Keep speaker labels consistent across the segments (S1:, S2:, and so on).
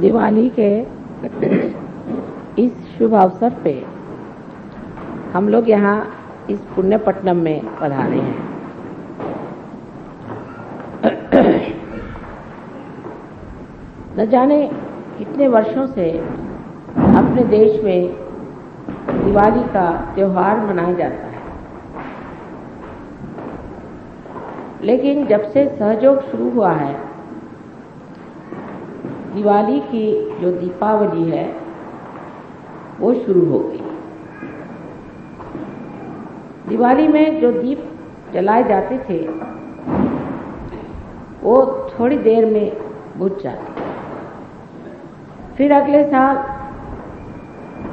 S1: दिवाली के इस शुभ अवसर पे हम लोग यहाँ इस पुण्यपट्टनम में पधारे हैं। न जाने कितने वर्षों से अपने देश में दिवाली का त्योहार मनाया जाता है, लेकिन जब से सहयोग शुरू हुआ है, दिवाली की जो दीपावली है वो शुरू हो गई। दिवाली में जो दीप जलाए जाते थे वो थोड़ी देर में बुझ जाते, फिर अगले साल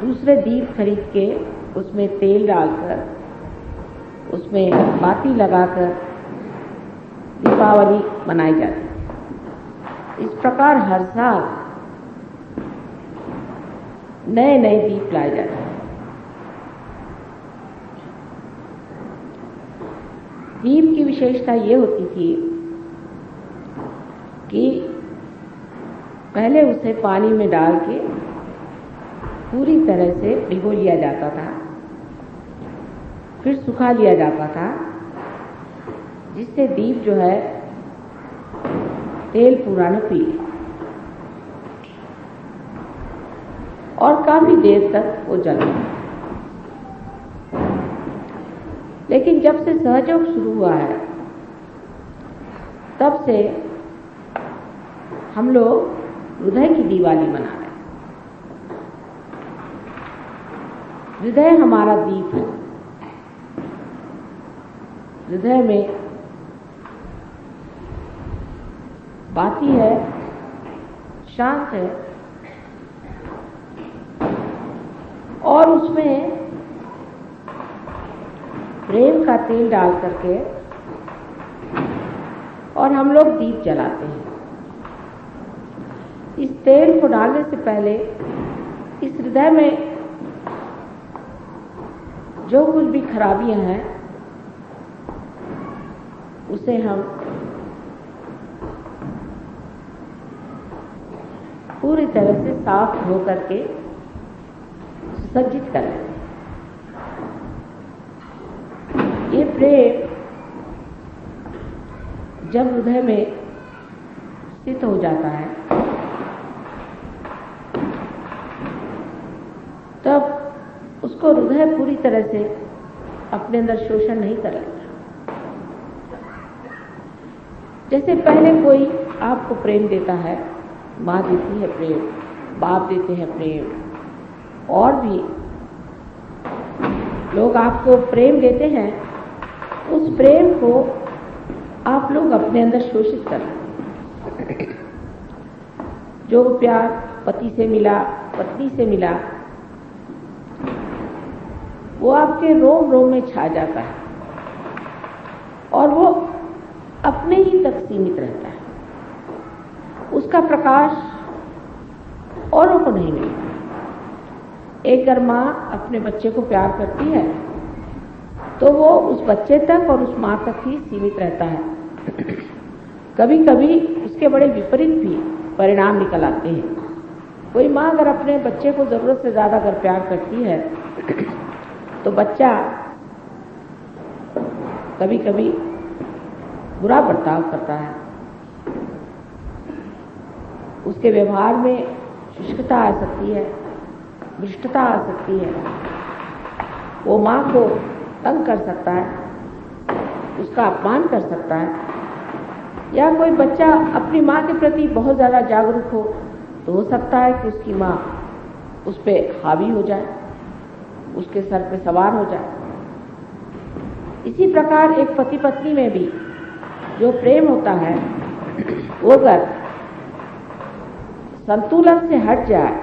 S1: दूसरे दीप खरीद के उसमें तेल डालकर उसमें बाती लगाकर दीपावली मनाई जाती है। इस प्रकार हर साल नए नए दीप लाए जाते हैं। दीप की विशेषता ये होती थी कि पहले उसे पानी में डाल के पूरी तरह से भिगो लिया जाता था, फिर सुखा लिया जाता था, जिससे दीप जो है तेल पूरा न पी और काफी देर तक वो जला। लेकिन जब से सहयोग शुरू हुआ है तब से हम लोग हृदय की दिवाली मना रहे हैं। हृदय हमारा दीप है। हृदय में बाती है, शांत है और उसमें प्रेम का तेल डाल करके और हम लोग दीप जलाते हैं। इस तेल को डालने से पहले इस हृदय में जो कुछ भी खराबियां हैं उसे हम पूरी तरह से साफ हो करके सुसज्जित कर लेते हैं। ये प्रेम जब हृदय में स्थित हो जाता है तब उसको हृदय पूरी तरह से अपने अंदर शोषण नहीं कर लेता। जैसे पहले कोई आपको प्रेम देता है, माँ देती है प्रेम, बाप देते हैं प्रेम, और भी लोग आपको प्रेम देते हैं, उस प्रेम को आप लोग अपने अंदर शोषित कर लेते हैं। जो प्यार पति से मिला, पत्नी से मिला, वो आपके रोम रोम में छा जाता है और वो अपने ही तक सीमित रहता है। उसका प्रकाश औरों को नहीं मिलता। एक अगर माँ अपने बच्चे को प्यार करती है तो वो उस बच्चे तक और उस माँ तक ही सीमित रहता है। कभी कभी उसके बड़े विपरीत भी परिणाम निकल आते हैं। कोई माँ अगर अपने बच्चे को जरूरत से ज्यादा अगर प्यार करती है तो बच्चा कभी कभी बुरा बर्ताव करता है, उसके व्यवहार में शुष्कता आ सकती है, भ्रष्टता आ सकती है, वो माँ को तंग कर सकता है, उसका अपमान कर सकता है। या कोई बच्चा अपनी माँ के प्रति बहुत ज़्यादा जागरूक हो तो हो सकता है कि उसकी माँ उस पर हावी हो जाए, उसके सर पे सवार हो जाए। इसी प्रकार एक पति पत्नी में भी जो प्रेम होता है वो अगर संतुलन से हट जाए,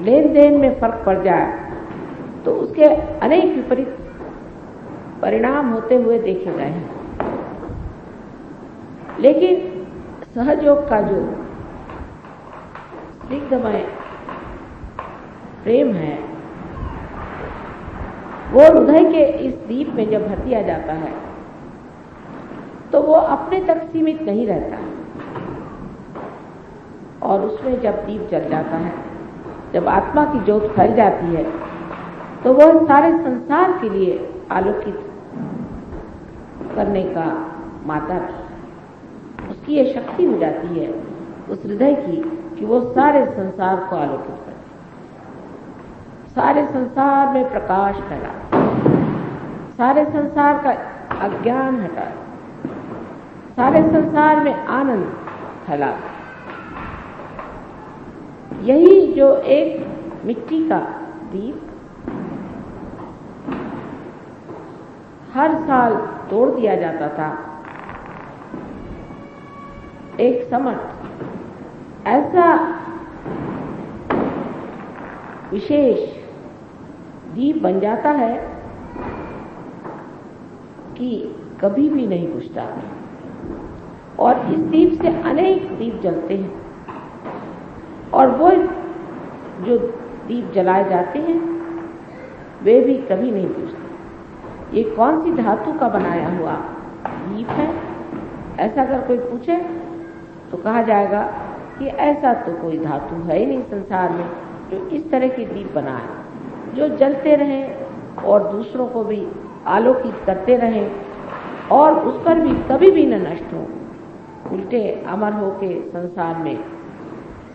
S1: लेन देन में फर्क पड़ जाए, तो उसके अनेक विपरीत परिणाम होते हुए देखे गए हैं। लेकिन सहयोग का जो स्निग्धमय प्रेम है वो हृदय के इस दीप में जब भर दिया जाता है तो वो अपने तक सीमित नहीं रहता और उसमें जब दीप जल जाता है, जब आत्मा की ज्योत फैल जाती है, तो वह सारे संसार के लिए आलोकित करने का माध्यम, उसकी ये शक्ति हो जाती है उस हृदय की कि वो सारे संसार को आलोकित करे, सारे संसार में प्रकाश फैला, सारे संसार का अज्ञान हटा, सारे संसार में आनंद फैला। यही जो एक मिट्टी का दीप हर साल तोड़ दिया जाता था, एक समय ऐसा विशेष दीप बन जाता है कि कभी भी नहीं बुझता, और इस दीप से अनेक दीप जलते हैं, और वो जो दीप जलाए जाते हैं वे भी कभी नहीं बुझते। ये कौन सी धातु का बनाया हुआ दीप है, ऐसा अगर कोई पूछे तो कहा जाएगा कि ऐसा तो कोई धातु है ही नहीं संसार में जो इस तरह की दीप बनाए, जो जलते रहें और दूसरों को भी आलोकित करते रहें और उस पर भी कभी भी न नष्ट हो, उल्टे अमर हो के संसार में,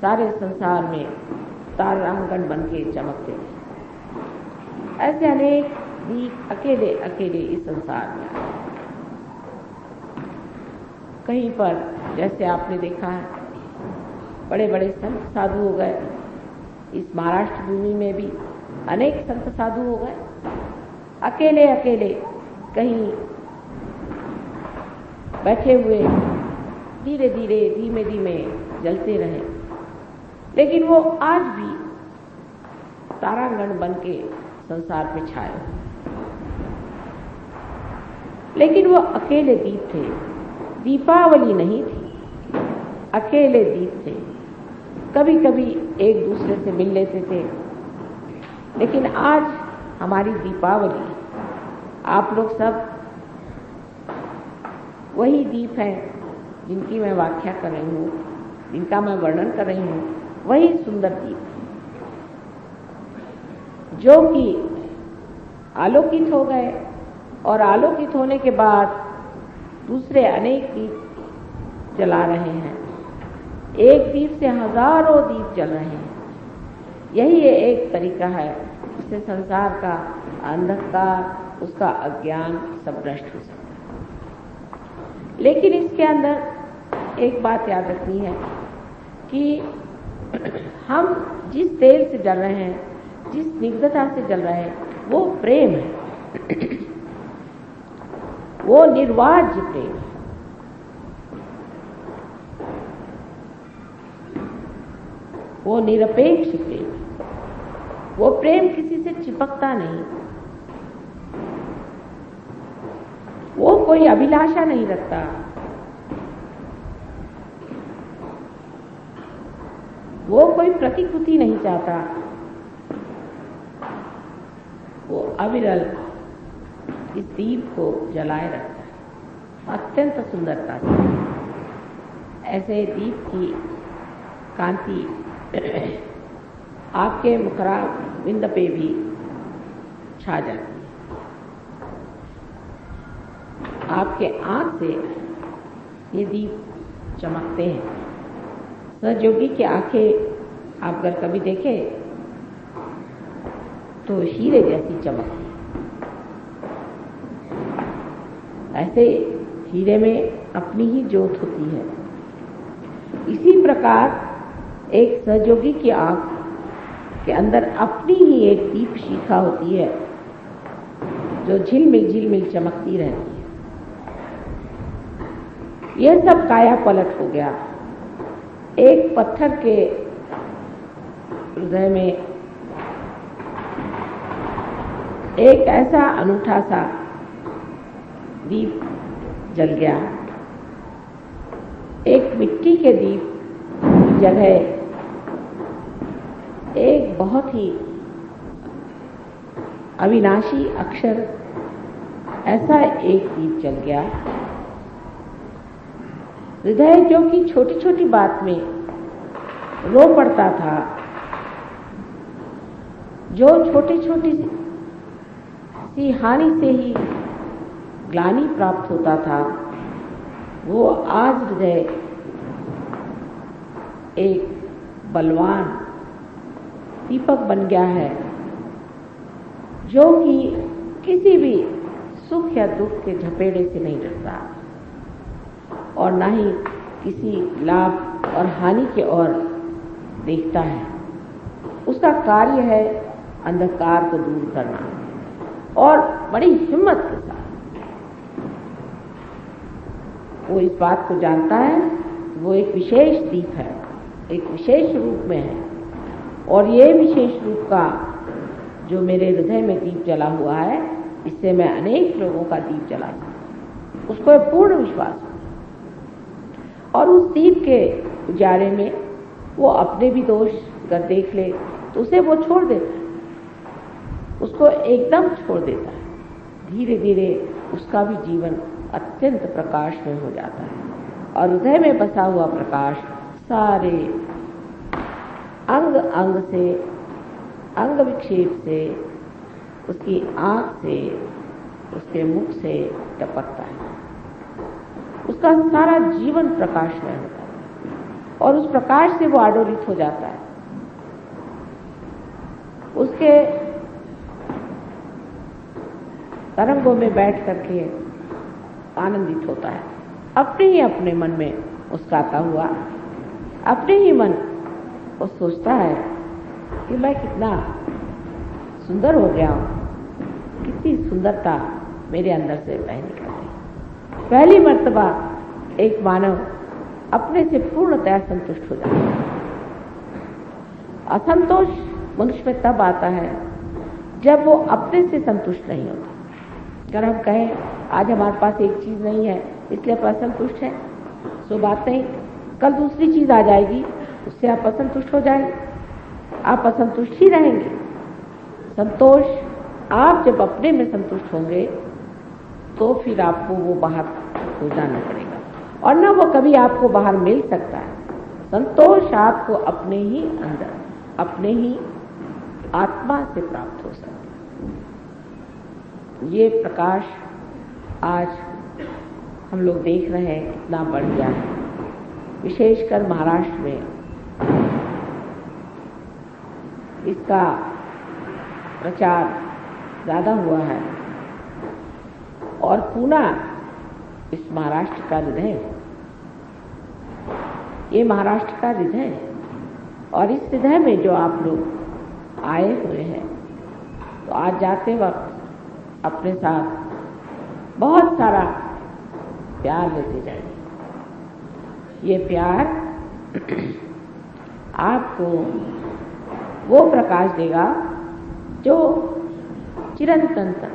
S1: सारे संसार में तारांगण बन के चमकते हैं। ऐसे अनेक दीप अकेले अकेले इस संसार में आए। कहीं पर जैसे आपने देखा है बड़े बड़े संत साधु हो गए, इस महाराष्ट्र भूमि में भी अनेक संत साधु हो गए, अकेले अकेले कहीं बैठे हुए धीरे धीरे धीमे धीमे जलते रहे, लेकिन वो आज भी तारांगण बन के संसार पे छाए। लेकिन वो अकेले दीप थे, दीपावली नहीं थी, अकेले दीप थे। कभी कभी एक दूसरे से मिल लेते थे, लेकिन आज हमारी दीपावली, आप लोग सब वही दीप हैं जिनकी मैं व्याख्या कर रही हूँ, जिनका मैं वर्णन कर रही हूँ, वही सुंदर दीप जो कि आलोकित हो गए, और आलोकित होने के बाद दूसरे अनेक दीप जला रहे हैं। एक दीप से हजारों दीप जल रहे हैं। यही एक तरीका है जिससे संसार का अंधकार, उसका अज्ञान सब नष्ट हो सकता है। लेकिन इसके अंदर एक बात याद रखनी है कि हम जिस तेल से जल रहे हैं, जिस स्निग्धता से जल रहे हैं, वो प्रेम है, वो निर्वाज्य प्रेम है। वो निरपेक्ष प्रेम है। वो प्रेम किसी से चिपकता नहीं, वो कोई अभिलाषा नहीं रखता, वो कोई प्रतिकृति नहीं चाहता, वो अविरल इस दीप को जलाए रखता है अत्यंत सुंदरता से। ऐसे दीप की कांति आपके मुखरा बिंद पे भी छा जाती है। आपके आंख से ये दीप चमकते हैं। सहयोगी की आंखें आप अगर कभी देखें तो हीरे जैसी चमकती है। ऐसे हीरे में अपनी ही ज्योत होती है। इसी प्रकार एक सहयोगी की आंख के अंदर अपनी ही एक दीप शिखा होती है जो झिलमिल चमकती रहती है। यह सब काया पलट हो गया। एक पत्थर के हृदय में एक ऐसा अनूठा सा दीप जल गया। एक मिट्टी के दीप की जगह एक बहुत ही अविनाशी अक्षर ऐसा एक दीप जल गया। हृदय जो कि छोटी छोटी बात में रो पड़ता था, जो छोटी छोटी सी हानि से ही ग्लानि प्राप्त होता था, वो आज हृदय एक बलवान दीपक बन गया है, जो कि किसी भी सुख या दुख के झपेड़े से नहीं डरता और न ही किसी लाभ और हानि की ओर देखता है। उसका कार्य है अंधकार को दूर करना और बड़ी हिम्मत के साथ वो इस बात को जानता है, वो एक विशेष दीप है, एक विशेष रूप में है, और ये विशेष रूप का जो मेरे हृदय में दीप जला हुआ है, इससे मैं अनेक लोगों का दीप जला सकता, उसको पूर्ण विश्वास है। और उस दीप के उजाले में वो अपने भी दोष अगर देख ले तो उसे वो छोड़ देता है, उसको एकदम छोड़ देता है। धीरे धीरे उसका भी जीवन अत्यंत प्रकाशमय हो जाता है और हृदय में बसा हुआ प्रकाश सारे अंग अंग से, अंग विक्षेप से, उसकी आंख से, उसके मुख से टपकता है। उसका सारा जीवन प्रकाशमय होता है और उस प्रकाश से वो आडोलित हो जाता है। उसके तरंगों में बैठ करके आनंदित होता है, अपने ही अपने मन में मुस्कुराता हुआ, अपने ही मन वो सोचता है कि मैं कितना सुंदर हो गया हूं, कितनी सुंदरता मेरे अंदर से बह निकल गई। पहली मर्तबा एक मानव अपने से पूर्णतया संतुष्ट हो जाता है। असंतोष मनुष्य में तब आता है जब वो अपने से संतुष्ट नहीं होता। अगर हम कहें आज हमारे पास एक चीज नहीं है इसलिए आप असंतुष्ट हैं, सो बात नहीं, कल दूसरी चीज आ जाएगी उससे आप असंतुष्ट हो जाएंगे, आप असंतुष्ट ही रहेंगे। संतोष आप जब अपने में संतुष्ट होंगे तो फिर आपको वो बाहर खोजना न पड़ेगा और न वो कभी आपको बाहर मिल सकता है। संतोष आपको अपने ही अंदर, अपने ही आत्मा से प्राप्त हो सकता है। ये प्रकाश आज हम लोग देख रहे हैं कितना बढ़ गया है, विशेषकर महाराष्ट्र में इसका प्रचार ज्यादा हुआ है और पूना इस महाराष्ट्र का हृदय है। ये महाराष्ट्र का हृदय है और इस हृदय में जो आप लोग आए हुए हैं, तो आज जाते वक्त अपने साथ बहुत सारा प्यार लेते जाइए। ये प्यार आपको वो प्रकाश देगा जो चिरंतन तक,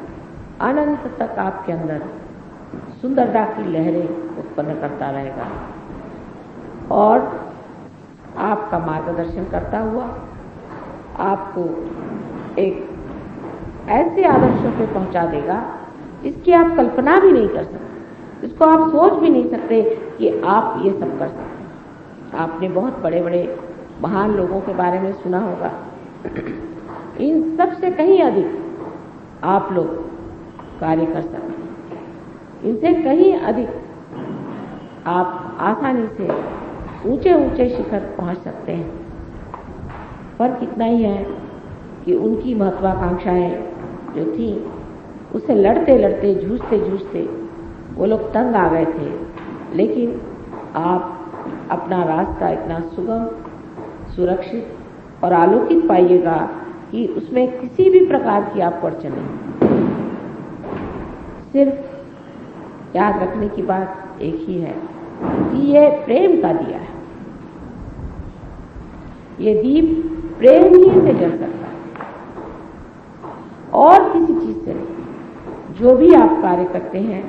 S1: अनंत तक आपके अंदर सुंदरता की लहरें उत्पन्न करता रहेगा और आपका मार्गदर्शन करता हुआ आपको एक ऐसे आदर्शों पे पहुंचा देगा जिसकी आप कल्पना भी नहीं कर सकते, जिसको आप सोच भी नहीं सकते कि आप ये सब कर सकते हैं। आपने बहुत बड़े बड़े महान लोगों के बारे में सुना होगा, इन सब से कहीं अधिक आप लोग कार्य कर सकते हैं, इनसे कहीं अधिक आप आसानी से ऊंचे ऊंचे शिखर पहुंच सकते हैं। फर्क इतना ही है कि उनकी महत्वाकांक्षाएं जो थी उससे लड़ते लड़ते, जूझते जूझते वो लोग तंग आ गए थे, लेकिन आप अपना रास्ता इतना सुगम, सुरक्षित और आलोकित पाइएगा कि उसमें किसी भी प्रकार की आपको अड़चन नहीं। सिर्फ याद रखने की बात एक ही है कि ये प्रेम का दिया है, ये दीप प्रेम ही से जल सकता है और किसी चीज से नहीं। जो भी आप कार्य करते हैं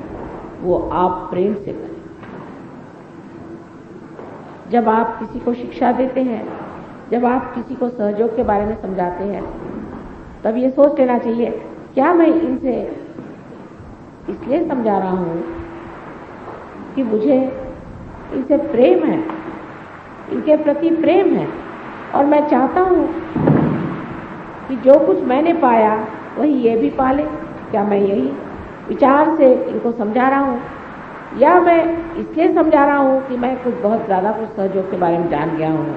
S1: वो आप प्रेम से करें। जब आप किसी को शिक्षा देते हैं, जब आप किसी को सहयोग के बारे में समझाते हैं, तब ये सोच लेना चाहिए क्या मैं इनसे इसलिए समझा रहा हूं कि मुझे इनसे प्रेम है इनके प्रति प्रेम है और मैं चाहता हूँ कि जो कुछ मैंने पाया वही ये भी पाले। क्या मैं यही विचार से इनको समझा रहा हूँ, या मैं इसलिए समझा रहा हूँ कि मैं कुछ बहुत ज़्यादा कुछ सहयोग के बारे में जान गया हूँ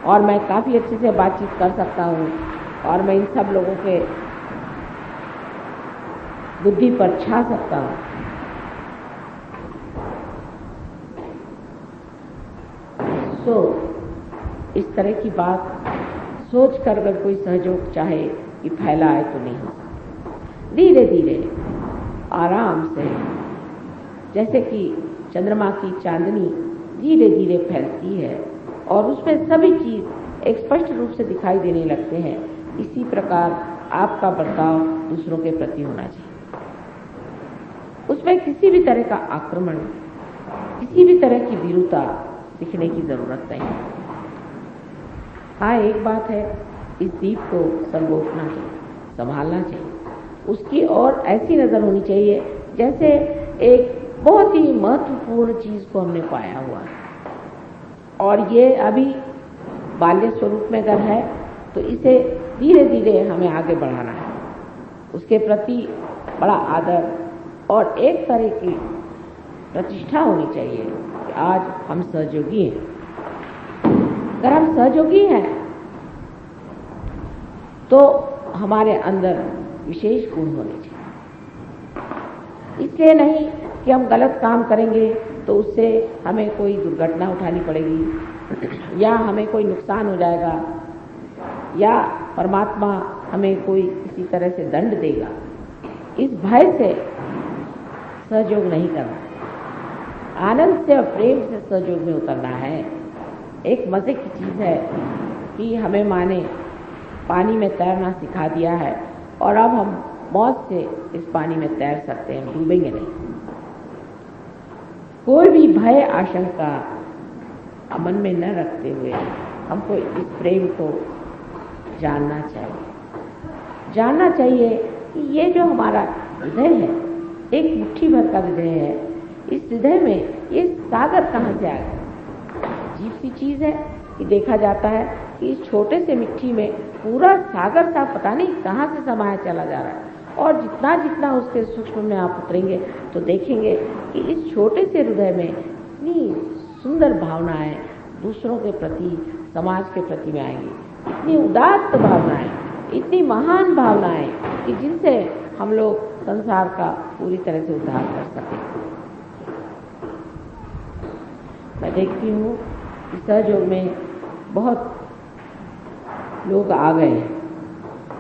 S1: और मैं काफ़ी अच्छे से बातचीत कर सकता हूँ और मैं इन सब लोगों के बुद्धि पर छा सकता हूँ। तो इस तरह की बात सोच कर अगर कोई सहयोग चाहे कि फैलाए तो नहीं हो सकता। धीरे धीरे आराम से, जैसे कि चंद्रमा की चांदनी धीरे धीरे फैलती है और उसमें सभी चीज एक स्पष्ट रूप से दिखाई देने लगते हैं, इसी प्रकार आपका बर्ताव दूसरों के प्रति होना चाहिए। उसमें किसी भी तरह का आक्रमण, किसी भी तरह की विरूपता दिखने की जरूरत नहीं। हाँ, एक बात है, इस दीप को संगोपना चाहिए, संभालना चाहिए। उसकी और ऐसी नजर होनी चाहिए जैसे एक बहुत ही महत्वपूर्ण चीज को हमने पाया हुआ है और ये अभी बाल्य स्वरूप में अगर है तो इसे धीरे धीरे हमें आगे बढ़ाना है। उसके प्रति बड़ा आदर और एक तरह की प्रतिष्ठा होनी चाहिए कि आज हम सहयोगी हैं। अगर हम सहयोगी हैं तो हमारे अंदर विशेष गुण होने चाहिए। इसलिए नहीं कि हम गलत काम करेंगे तो उससे हमें कोई दुर्घटना उठानी पड़ेगी या हमें कोई नुकसान हो जाएगा या परमात्मा हमें कोई किसी तरह से दंड देगा, इस भय से सहयोग नहीं करना। आनंद से और प्रेम से सहयोग में उतरना है। एक मजे की चीज है कि हमें माँ ने पानी में तैरना सिखा दिया है और अब हम मौज से इस पानी में तैर सकते हैं, डूबेंगे नहीं। कोई भी भय आशंका मन में न रखते हुए हमको इस प्रेम को जानना चाहिए कि ये जो हमारा हृदय है, एक मुट्ठी भर का हृदय है, इस हृदय में ये सागर कहाँ से आ गया। अजीब सी चीज है कि देखा जाता है कि इस छोटे से मिट्टी में पूरा सागर सा पता नहीं कहाँ से समाया चला जा रहा है और जितना जितना उसके सूक्ष्म में आप उतरेंगे तो देखेंगे कि इस छोटे से हृदय में इतनी सुंदर भावनाएं दूसरों के प्रति, समाज के प्रति में आएंगी, इतनी उदात्त भावनाएं, इतनी महान भावनाएं कि जिनसे हम लोग संसार का पूरी तरह से उद्धार कर सकें। मैं देखती हूँ कि सहयोग में बहुत लोग आ गए हैं,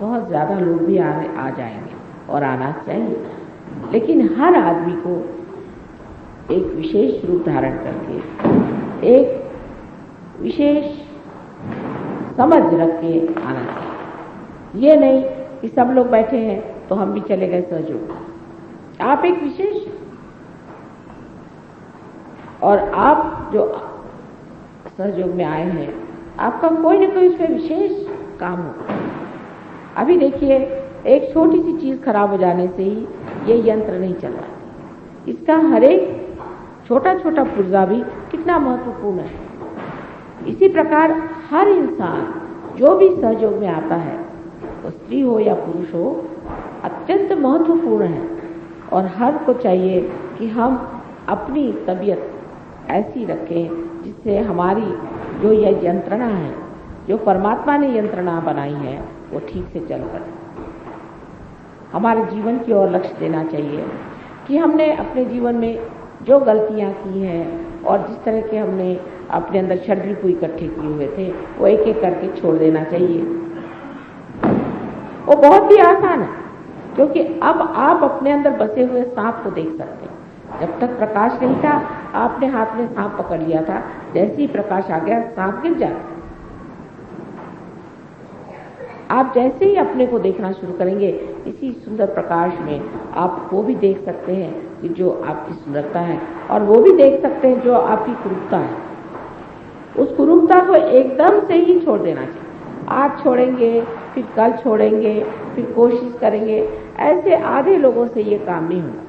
S1: बहुत ज़्यादा लोग भी आ जाएंगे और आना चाहिए, लेकिन हर आदमी को एक विशेष रूप धारण करके, एक विशेष समझ रख के आना चाहिए। ये नहीं कि सब लोग बैठे हैं तो हम भी चले गए सहयोग। आप एक विशेष और आप जो सहयोग में आए हैं, आपका कोई न कोई उसमें विशेष काम हो। अभी देखिए, एक छोटी सी चीज खराब हो जाने से ही ये यंत्र नहीं चल रहा। इसका हर एक छोटा छोटा पुर्जा भी कितना महत्वपूर्ण है। इसी प्रकार हर इंसान जो भी सहयोग में आता है, तो स्त्री हो या पुरुष हो, अत्यंत महत्वपूर्ण है और हर को चाहिए कि हम अपनी तबीयत ऐसी रखें जिससे हमारी जो यह यंत्रणा है, जो परमात्मा ने यंत्रणा बनाई है, वो ठीक से चल पड़े। हमारे जीवन की ओर लक्ष्य देना चाहिए कि हमने अपने जीवन में जो गलतियां की हैं और जिस तरह के हमने अपने अंदर षड्रिपु को इकट्ठे किए हुए थे, वो एक एक करके छोड़ देना चाहिए। वो बहुत ही आसान है, क्योंकि अब आप अपने अंदर बसे हुए सांप को देख सकते हैं। जब तक प्रकाश नहीं था, आपने हाथ में सांप पकड़ लिया था, जैसे ही प्रकाश आ गया सांप गिर जाता। आप जैसे ही अपने को देखना शुरू करेंगे, इसी सुंदर प्रकाश में आप वो भी देख सकते हैं कि जो आपकी सुंदरता है, और वो भी देख सकते हैं जो आपकी कुरूपता है। उस कुरूपता को एकदम से ही छोड़ देना चाहिए। आज छोड़ेंगे, फिर कल छोड़ेंगे, फिर कोशिश करेंगे, ऐसे आधे लोगों से ये काम नहीं होगा।